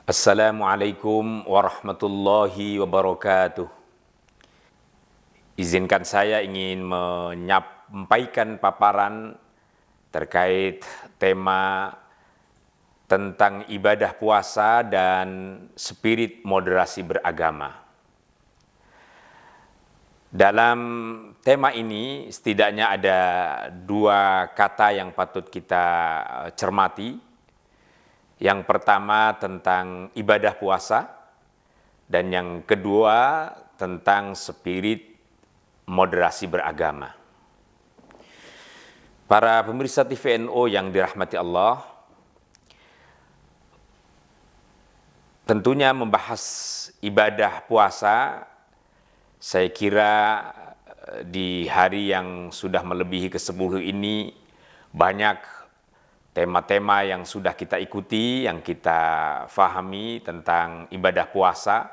Assalamualaikum warahmatullahi wabarakatuh. Izinkan saya ingin menyampaikan paparan terkait tema tentang ibadah puasa dan spirit moderasi beragama. Dalam tema ini setidaknya ada dua kata yang patut kita cermati. Yang pertama tentang ibadah puasa dan yang kedua tentang spirit moderasi beragama. Para pemirsa TVNO yang dirahmati Allah, tentunya membahas ibadah puasa, saya kira di hari yang sudah melebihi ke-10 ini banyak tema-tema yang sudah kita ikuti, yang kita fahami tentang ibadah puasa,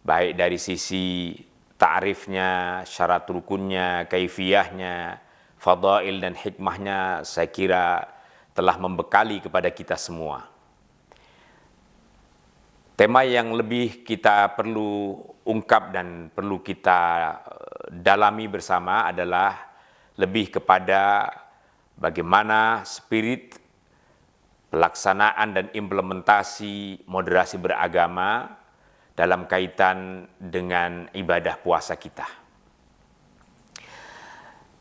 baik dari sisi ta'rifnya, syarat rukunnya, kaifiyahnya, fadail dan hikmahnya, saya kira telah membekali kepada kita semua. Tema yang lebih kita perlu ungkap dan perlu kita dalami bersama adalah lebih kepada bagaimana spirit pelaksanaan dan implementasi moderasi beragama dalam kaitan dengan ibadah puasa kita.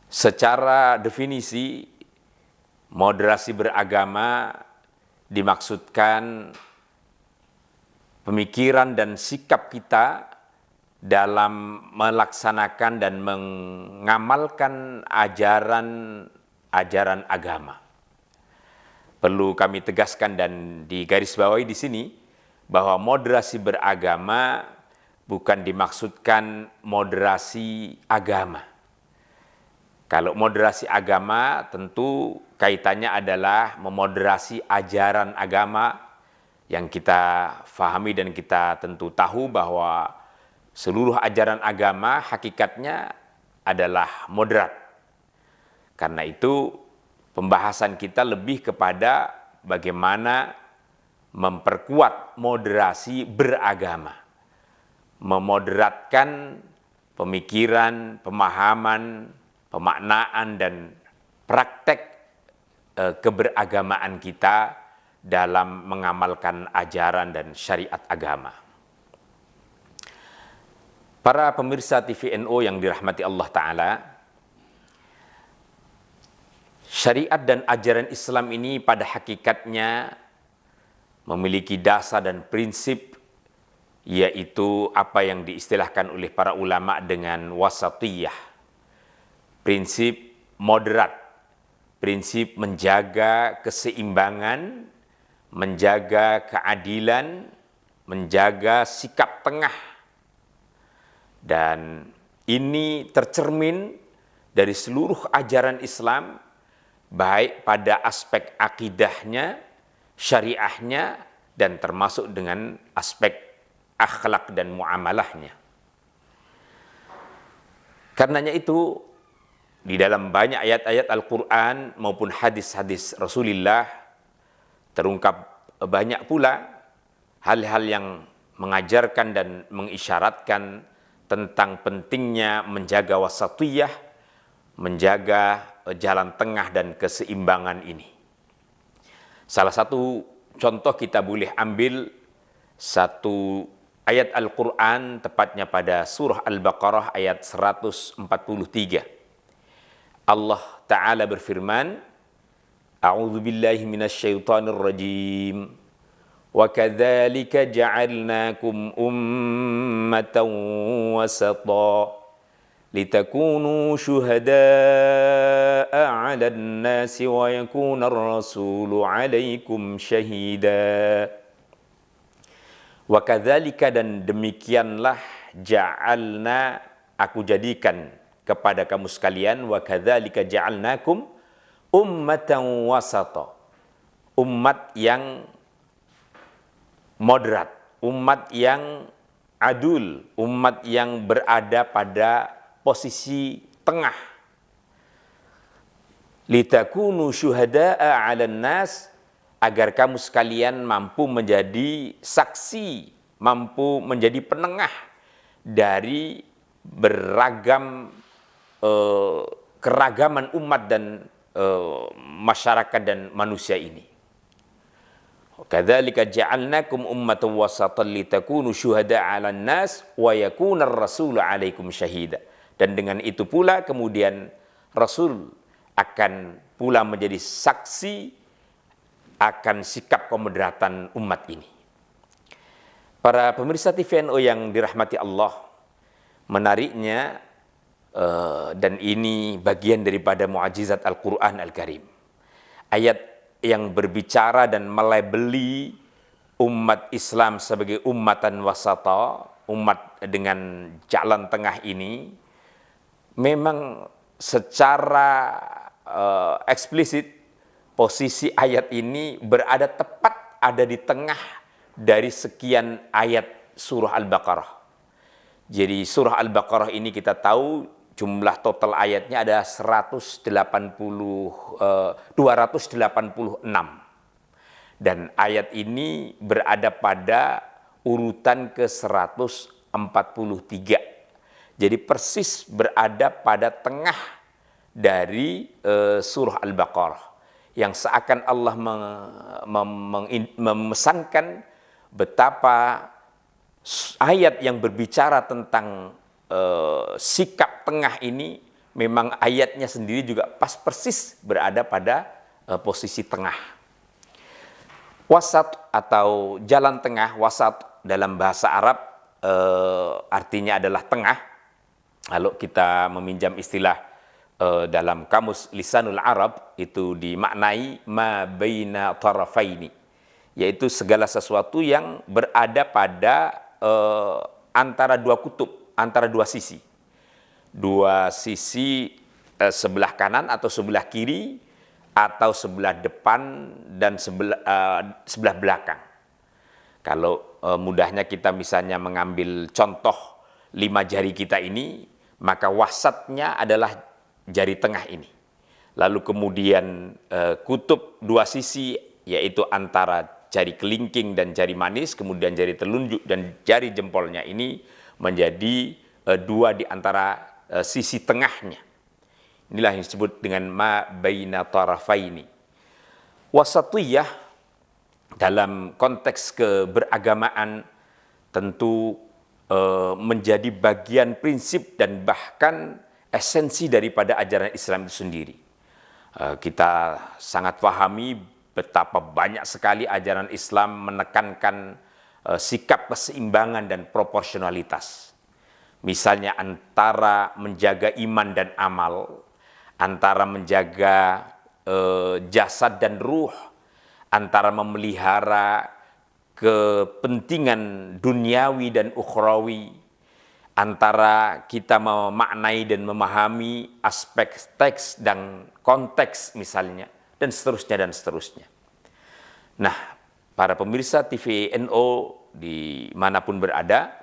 Secara definisi, moderasi beragama dimaksudkan pemikiran dan sikap kita dalam melaksanakan dan mengamalkan ajaran agama. Perlu kami tegaskan dan digarisbawahi di sini bahwa moderasi beragama bukan dimaksudkan moderasi agama. Kalau moderasi agama tentu kaitannya adalah memoderasi ajaran agama yang kita fahami dan kita tentu tahu bahwa seluruh ajaran agama hakikatnya adalah moderat. Karena itu pembahasan kita lebih kepada bagaimana memperkuat moderasi beragama, memoderatkan pemikiran, pemahaman, pemaknaan dan praktek keberagamaan kita dalam mengamalkan ajaran dan syariat agama. Para pemirsa TVNO yang dirahmati Allah Ta'ala, syariat dan ajaran Islam ini pada hakikatnya memiliki dasar dan prinsip, yaitu apa yang diistilahkan oleh para ulama dengan wasatiyah, prinsip moderat, prinsip menjaga keseimbangan, menjaga keadilan, menjaga sikap tengah. Dan ini tercermin dari seluruh ajaran Islam, baik pada aspek akidahnya, syariahnya, dan termasuk dengan aspek akhlak dan muamalahnya. Karenanya itu, di dalam banyak ayat-ayat Al-Quran maupun hadis-hadis Rasulullah, terungkap banyak pula hal-hal yang mengajarkan dan mengisyaratkan tentang pentingnya menjaga wasatiyah, menjaga jalan tengah dan keseimbangan ini. Salah satu contoh kita boleh ambil satu ayat Al-Quran, tepatnya pada surah Al-Baqarah ayat 143. Allah Ta'ala berfirman, A'udzu billahi minasyaitonir rajim. Wa kadzalika ja'alnakum ummatan wasata litakunu syuhada'a 'alan nasi wa yakuna ar-rasulu 'alaikum syahida. Wa kadzalika, dan demikianlah, ja'alna, aku jadikan kepada kamu sekalian, wa kadzalika ja'alnakum ummatan wasata, umat yang moderat, umat yang adul, umat yang berada pada posisi tengah. Litakunu syuhada'a 'alan nas, agar kamu sekalian mampu menjadi saksi, mampu menjadi penengah dari beragam keragaman umat dan masyarakat dan manusia ini. Kadzalika ja'alnakum ummatan wasatan litakunu syuhada'a 'alan nas wa yakuna ar-rasulu 'alaikum syahida. Dan dengan itu pula kemudian Rasul akan pula menjadi saksi akan sikap kemoderatan umat ini. Para pemirsa TVNO yang dirahmati Allah, menariknya dan ini bagian daripada mukjizat Al-Quran Al-Karim. Ayat yang berbicara dan melabeli umat Islam sebagai ummatan wasata, umat dengan jalan tengah ini, memang secara eksplisit posisi ayat ini berada tepat ada di tengah dari sekian ayat surah Al-Baqarah. Jadi surah Al-Baqarah ini kita tahu jumlah total ayatnya ada 286. Dan ayat ini berada pada urutan ke-143. Jadi persis berada pada tengah dari surah Al-Baqarah. Yang seakan Allah memesankan betapa ayat yang berbicara tentang sikap tengah ini memang ayatnya sendiri juga pas persis berada pada posisi tengah. Wasat atau jalan tengah, wasat dalam bahasa Arab artinya adalah tengah. Kalau kita meminjam istilah dalam kamus Lisanul Arab itu dimaknai ma baina tarafaini, yaitu segala sesuatu yang berada pada antara dua kutub, antara dua sisi. Dua sisi sebelah kanan atau sebelah kiri atau sebelah depan dan sebelah belakang. Kalau mudahnya kita misalnya mengambil contoh 5 jari kita ini, maka wasatnya adalah jari tengah ini. Lalu kemudian kutub dua sisi, yaitu antara jari kelingking dan jari manis, kemudian jari telunjuk dan jari jempolnya ini menjadi dua di antara sisi tengahnya. Inilah yang disebut dengan ma baina tarafaini. Wasatiyah dalam konteks keberagamaan tentu menjadi bagian prinsip dan bahkan esensi daripada ajaran Islam itu sendiri. Kita sangat pahami betapa banyak sekali ajaran Islam menekankan sikap keseimbangan dan proporsionalitas. Misalnya antara menjaga iman dan amal, antara menjaga jasad dan ruh, antara memelihara kepentingan duniawi dan ukhrawi, antara kita memaknai dan memahami aspek teks dan konteks misalnya, dan seterusnya dan seterusnya. Nah, para pemirsa TVNO dimanapun berada,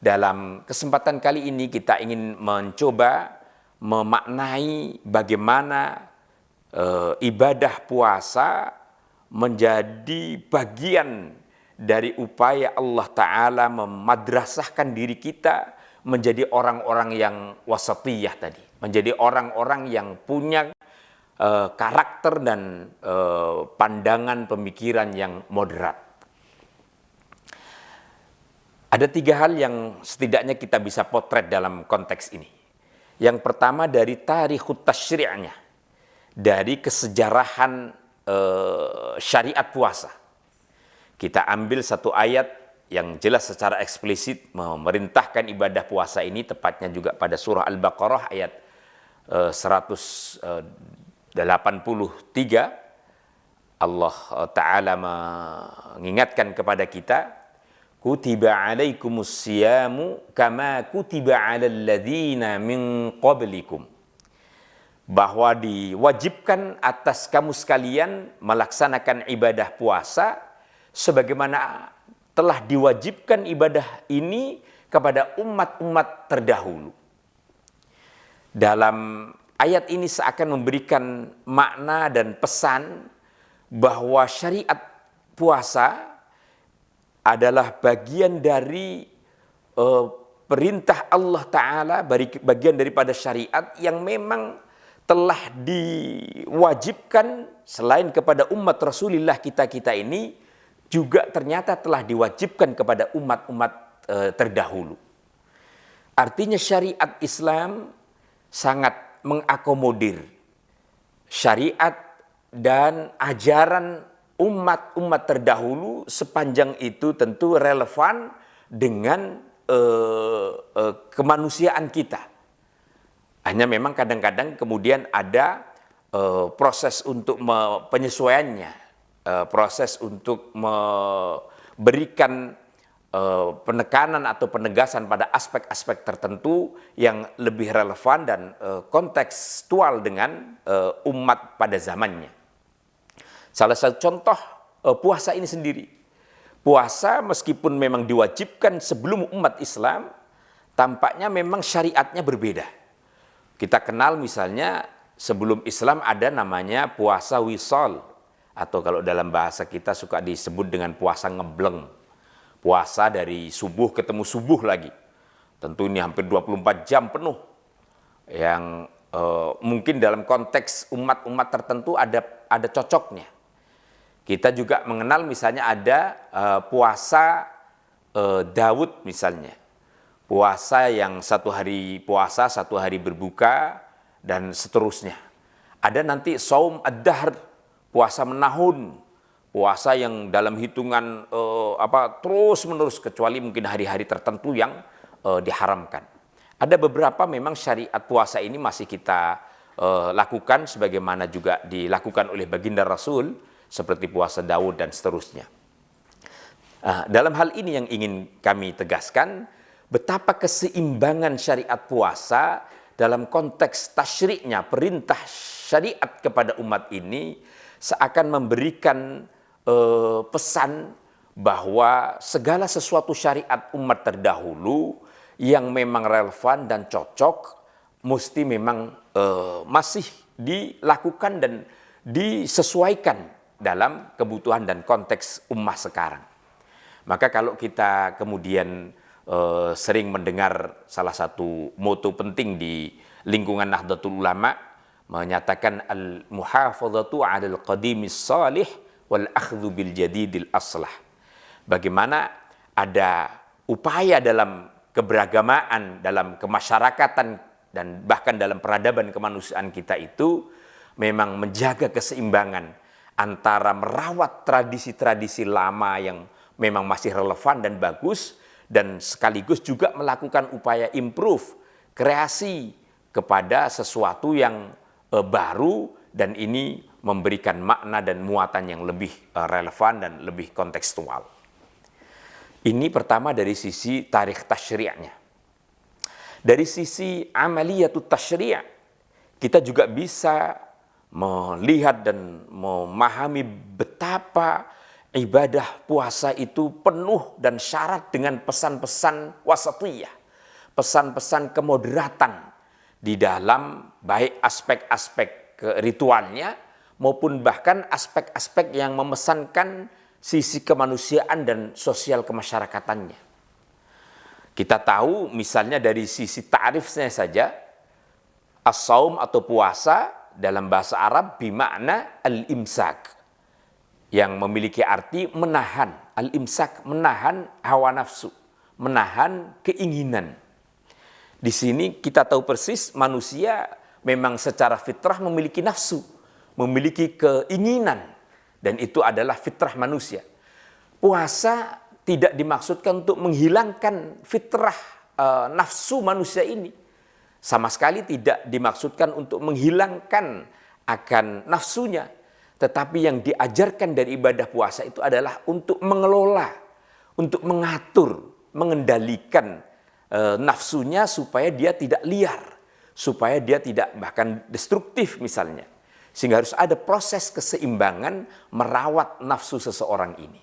dalam kesempatan kali ini kita ingin mencoba memaknai bagaimana ibadah puasa menjadi bagian dari upaya Allah Ta'ala memadrasahkan diri kita menjadi orang-orang yang wasatiyah tadi. Menjadi orang-orang yang punya karakter dan pandangan pemikiran yang moderat. Ada 3 hal yang setidaknya kita bisa potret dalam konteks ini. Yang pertama dari tarikhut tasyri'nya, dari kesejarahan syariat puasa. Kita ambil satu ayat yang jelas secara eksplisit memerintahkan ibadah puasa ini, tepatnya juga pada surah Al-Baqarah ayat 183. Allah Ta'ala mengingatkan kepada kita, kutiba alaikumus siyamu kama kutiba alal ladzina min qablikum, bahwa diwajibkan atas kamu sekalian melaksanakan ibadah puasa sebagaimana telah diwajibkan ibadah ini kepada umat-umat terdahulu. Dalam ayat ini seakan memberikan makna dan pesan bahwa syariat puasa adalah bagian dari perintah Allah Ta'ala, bagian daripada syariat yang memang telah diwajibkan selain kepada umat Rasulullah kita ini, juga ternyata telah diwajibkan kepada umat-umat terdahulu. Artinya syariat Islam sangat mengakomodir syariat dan ajaran umat-umat terdahulu, sepanjang itu tentu relevan dengan kemanusiaan kita. Hanya memang kadang-kadang kemudian ada proses untuk penyesuaiannya, proses untuk memberikan penekanan atau penegasan pada aspek-aspek tertentu yang lebih relevan dan kontekstual dengan umat pada zamannya. Salah satu contoh puasa ini sendiri. Puasa meskipun memang diwajibkan sebelum umat Islam, tampaknya memang syariatnya berbeda. Kita kenal misalnya sebelum Islam ada namanya puasa wisol, atau kalau dalam bahasa kita suka disebut dengan puasa ngebleng. Puasa dari subuh ketemu subuh lagi. Tentu ini hampir 24 jam penuh. Yang mungkin dalam konteks umat-umat tertentu ada cocoknya. Kita juga mengenal misalnya ada puasa Daud misalnya. Puasa yang satu hari puasa, satu hari berbuka, dan seterusnya. Ada nanti saum ad-dahr, puasa menahun. Puasa yang dalam hitungan terus menerus, kecuali mungkin hari-hari tertentu yang diharamkan. Ada beberapa memang syariat puasa ini masih kita lakukan sebagaimana juga dilakukan oleh baginda Rasul, seperti puasa Daud dan seterusnya. Dalam hal ini yang ingin kami tegaskan, betapa keseimbangan syariat puasa dalam konteks tasyriknya, perintah syariat kepada umat ini seakan memberikan pesan bahwa segala sesuatu syariat umat terdahulu yang memang relevan dan cocok mesti memang masih dilakukan dan disesuaikan dalam kebutuhan dan konteks ummah sekarang. Maka kalau kita kemudian sering mendengar salah satu moto penting di lingkungan Nahdlatul Ulama menyatakan al-muhafadzatu 'alal qadimis salih wal akhdhu bil jadidil aslah. Bagaimana ada upaya dalam keberagamaan, dalam kemasyarakatan dan bahkan dalam peradaban kemanusiaan kita itu memang menjaga keseimbangan antara merawat tradisi-tradisi lama yang memang masih relevan dan bagus, dan sekaligus juga melakukan upaya improve, kreasi kepada sesuatu yang baru, dan ini memberikan makna dan muatan yang lebih relevan dan lebih kontekstual. Ini pertama dari sisi tarikh tasyri'nya. Dari sisi amaliyatut tasyri', kita juga bisa melihat dan memahami betapa ibadah puasa itu penuh dan syarat dengan pesan-pesan wasatiyah, pesan-pesan kemoderatan di dalam baik aspek-aspek ritualnya maupun bahkan aspek-aspek yang memesankan sisi kemanusiaan dan sosial kemasyarakatannya. Kita tahu misalnya dari sisi ta'rifnya saja, as-saum atau puasa dalam bahasa Arab bimakna al-imsak, yang memiliki arti menahan. Al-imsak, menahan hawa nafsu, menahan keinginan. Di sini kita tahu persis manusia memang secara fitrah memiliki nafsu, memiliki keinginan, dan itu adalah fitrah manusia. Puasa tidak dimaksudkan untuk menghilangkan fitrah nafsu manusia ini. Sama sekali tidak dimaksudkan untuk menghilangkan akan nafsunya. Tetapi yang diajarkan dari ibadah puasa itu adalah untuk mengelola, untuk mengatur, mengendalikan nafsunya supaya dia tidak liar, supaya dia tidak bahkan destruktif misalnya. Sehingga harus ada proses keseimbangan merawat nafsu seseorang ini.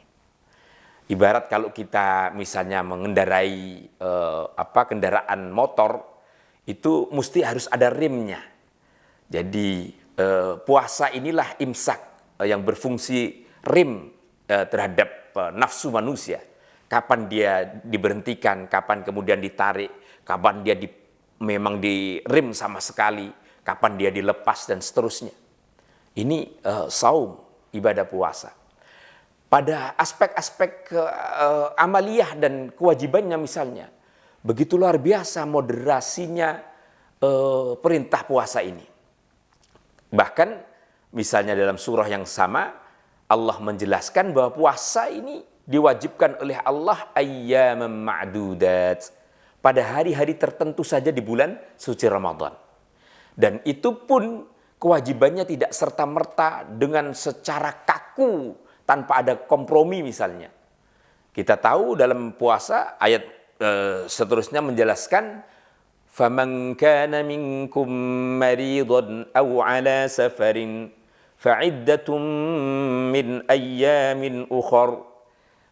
Ibarat kalau kita misalnya mengendarai kendaraan motor, itu mesti harus ada remnya. Jadi puasa inilah imsak, yang berfungsi rem terhadap nafsu manusia. Kapan dia diberhentikan, kapan kemudian ditarik, kapan dia memang direm sama sekali, kapan dia dilepas dan seterusnya. Ini saum, ibadah puasa. Pada aspek-aspek amaliyah dan kewajibannya misalnya, begitu luar biasa moderasinya perintah puasa ini. Bahkan misalnya dalam surah yang sama, Allah menjelaskan bahwa puasa ini diwajibkan oleh Allah ayyaman ma'dudat, pada hari-hari tertentu saja di bulan suci Ramadan. Dan itu pun kewajibannya tidak serta-merta dengan secara kaku tanpa ada kompromi misalnya. Kita tahu dalam puasa ayat seterusnya menjelaskan faman kana minkum maridan aw ala safarin fa'iddatun min ayyamin ukhar.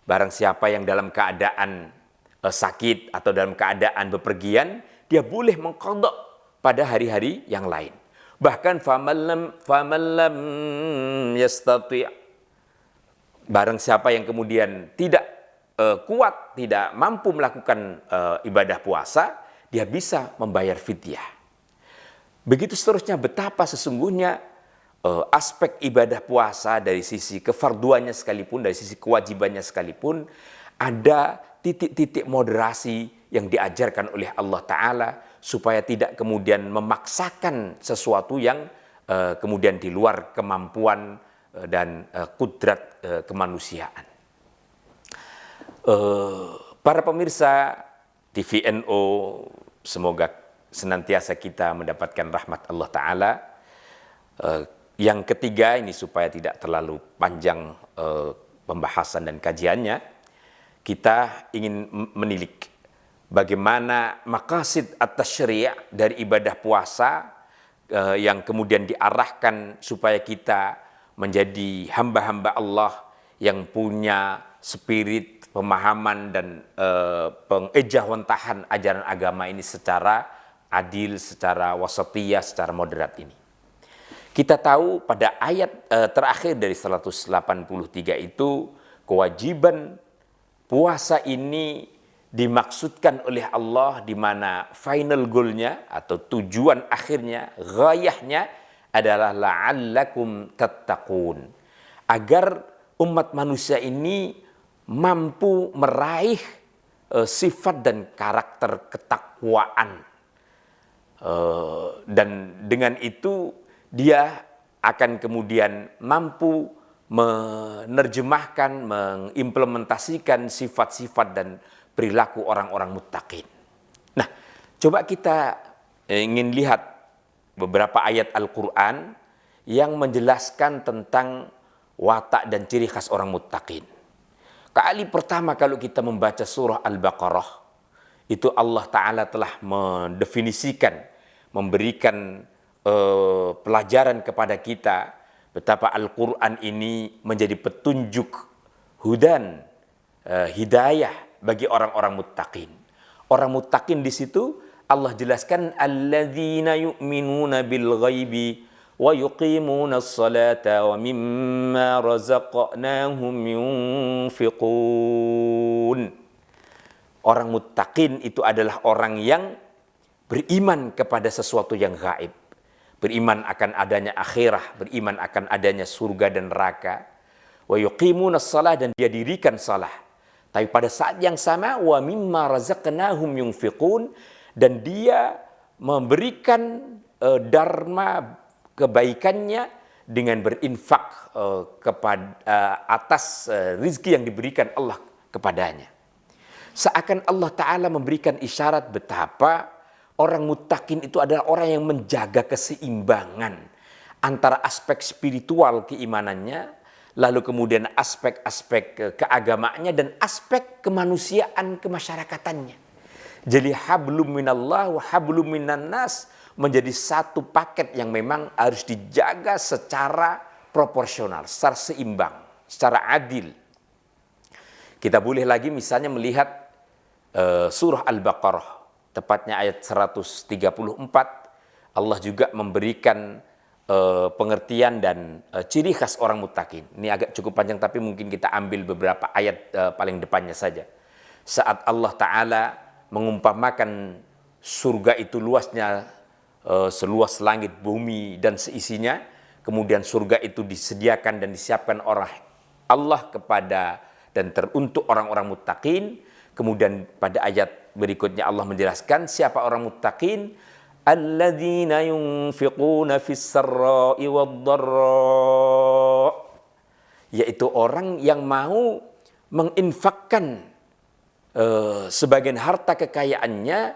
Barang siapa yang dalam keadaan sakit atau dalam keadaan bepergian, dia boleh mengqadha pada hari-hari yang lain. Bahkan faman lam yastati', barang siapa yang kemudian tidak kuat, tidak mampu melakukan ibadah puasa, dia bisa membayar fidyah. Begitu seterusnya, betapa sesungguhnya aspek ibadah puasa dari sisi kefarduannya sekalipun, dari sisi kewajibannya sekalipun, ada titik-titik moderasi yang diajarkan oleh Allah Ta'ala supaya tidak kemudian memaksakan sesuatu yang kemudian di luar kemampuan dan kudrat kemanusiaan. Para pemirsa TVNO, semoga senantiasa kita mendapatkan rahmat Allah Ta'ala. Yang ketiga, ini supaya tidak terlalu panjang pembahasan dan kajiannya, kita ingin menilik bagaimana maqasid at-tasyri' dari ibadah puasa yang kemudian diarahkan supaya kita menjadi hamba-hamba Allah yang punya spirit, pemahaman dan pengejawantahan ajaran agama ini secara adil, secara wasatiyah, secara moderat ini. Kita tahu pada ayat terakhir dari 183 itu, kewajiban puasa ini dimaksudkan oleh Allah di mana final goalnya atau tujuan akhirnya, ghayahnya adalah la'allakum tattaqun. Agar umat manusia ini mampu meraih sifat dan karakter ketakwaan. Dan dengan itu dia akan kemudian mampu menerjemahkan, mengimplementasikan sifat-sifat dan perilaku orang-orang muttaqin. Nah, coba kita ingin lihat beberapa ayat Al-Quran yang menjelaskan tentang watak dan ciri khas orang muttaqin. Kali pertama kalau kita membaca surah Al-Baqarah, itu Allah Ta'ala telah mendefinisikan, memberikan pelajaran kepada kita betapa Al-Quran ini menjadi petunjuk hudan, hidayah bagi orang-orang muttaqin. Orang muttaqin di situ Allah jelaskan alladzina yu'minuna bil ghaibi wa yuqimuna as-salata wa mimma razaqnahum yunfiqun. Orang muttaqin itu adalah orang yang beriman kepada sesuatu yang gaib, beriman akan adanya akhirah, beriman akan adanya surga dan neraka. Wa yuqimuna shalah, dan dia dirikan salah. Tapi pada saat yang sama wa mimma razaqnahum yunfiqun, dan dia memberikan dharma kebaikannya dengan berinfak kepada atas rizki yang diberikan Allah kepadanya. Seakan Allah Ta'ala memberikan isyarat betapa orang muttaqin itu adalah orang yang menjaga keseimbangan antara aspek spiritual keimanannya, lalu kemudian aspek-aspek keagamaannya dan aspek kemanusiaan kemasyarakatannya. Jadi hablum minallah wa hablum minan nas menjadi satu paket yang memang harus dijaga secara proporsional, secara seimbang, secara adil. Kita boleh lagi misalnya melihat surah Al-Baqarah, tepatnya ayat 134, Allah juga memberikan pengertian dan ciri khas orang muttaqin. Ini agak cukup panjang tapi mungkin kita ambil beberapa ayat paling depannya saja. Saat Allah Ta'ala mengumpamakan surga itu luasnya seluas langit, bumi, dan seisinya, kemudian surga itu disediakan dan disiapkan oleh Allah kepada dan teruntuk orang-orang muttaqin. Kemudian pada ayat berikutnya Allah menjelaskan siapa orang muttaqin, alladzina yunfiquna fis sarra'i wad-dharra, yaitu orang yang mau menginfakkan sebagian harta kekayaannya,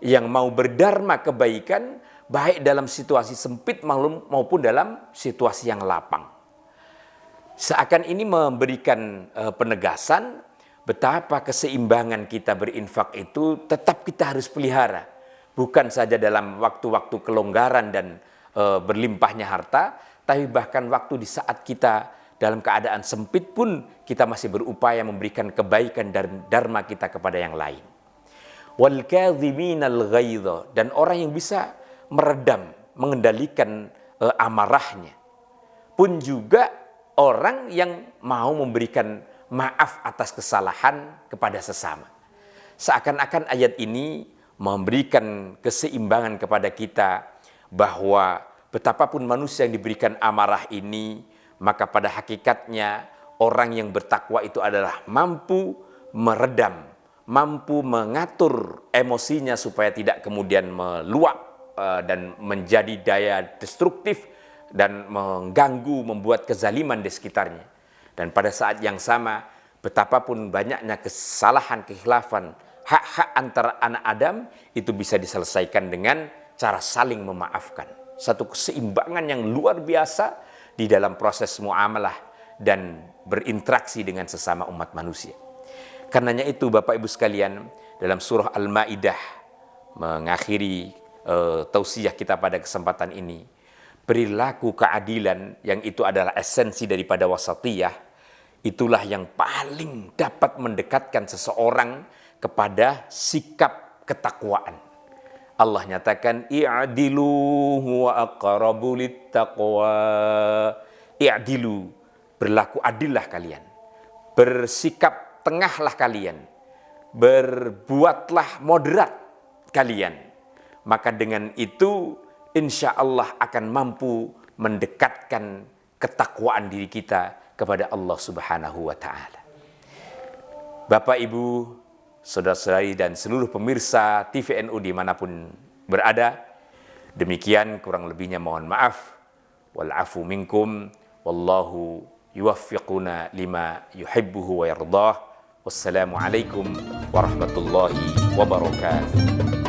yang mau berdharma kebaikan baik dalam situasi sempit maupun dalam situasi yang lapang. Seakan ini memberikan penegasan betapa keseimbangan kita berinfak itu tetap kita harus pelihara. Bukan saja dalam waktu-waktu kelonggaran dan berlimpahnya harta, tapi bahkan waktu di saat kita dalam keadaan sempit pun kita masih berupaya memberikan kebaikan dan dharma kita kepada yang lain. Wal kadhiminal ghaidha, dan orang yang bisa meredam, mengendalikan amarahnya. Pun juga orang yang mau memberikan maaf atas kesalahan kepada sesama. Seakan-akan ayat ini memberikan keseimbangan kepada kita bahwa betapapun manusia yang diberikan amarah ini, maka pada hakikatnya orang yang bertakwa itu adalah mampu meredam, mampu mengatur emosinya supaya tidak kemudian meluap dan menjadi daya destruktif dan mengganggu, membuat kezaliman di sekitarnya. Dan pada saat yang sama, betapapun banyaknya kesalahan, kekhilafan, hak-hak antara anak Adam itu bisa diselesaikan dengan cara saling memaafkan. Satu keseimbangan yang luar biasa di dalam proses muamalah dan berinteraksi dengan sesama umat manusia. Karenanya itu Bapak Ibu sekalian, dalam surah Al-Maidah mengakhiri tausiah kita pada kesempatan ini, perilaku keadilan yang itu adalah esensi daripada wasatiyah, itulah yang paling dapat mendekatkan seseorang kepada sikap ketakwaan. Allah nyatakan i'dilu huwa aqrabu littaqwa. I'dilu, berlaku adillah kalian. Bersikap tengahlah kalian. Berbuatlah moderat kalian. Maka dengan itu insya Allah akan mampu mendekatkan ketakwaan diri kita kepada Allah Subhanahu wa taala. Bapak Ibu, saudara-saudari dan seluruh pemirsa TVNU dimanapun berada, demikian kurang lebihnya mohon maaf. Wal afu minkum, wallahu yuwaffiquna lima yuhibbuhu wa yardah. Wassalamualaikum warahmatullahi wabarakatuh.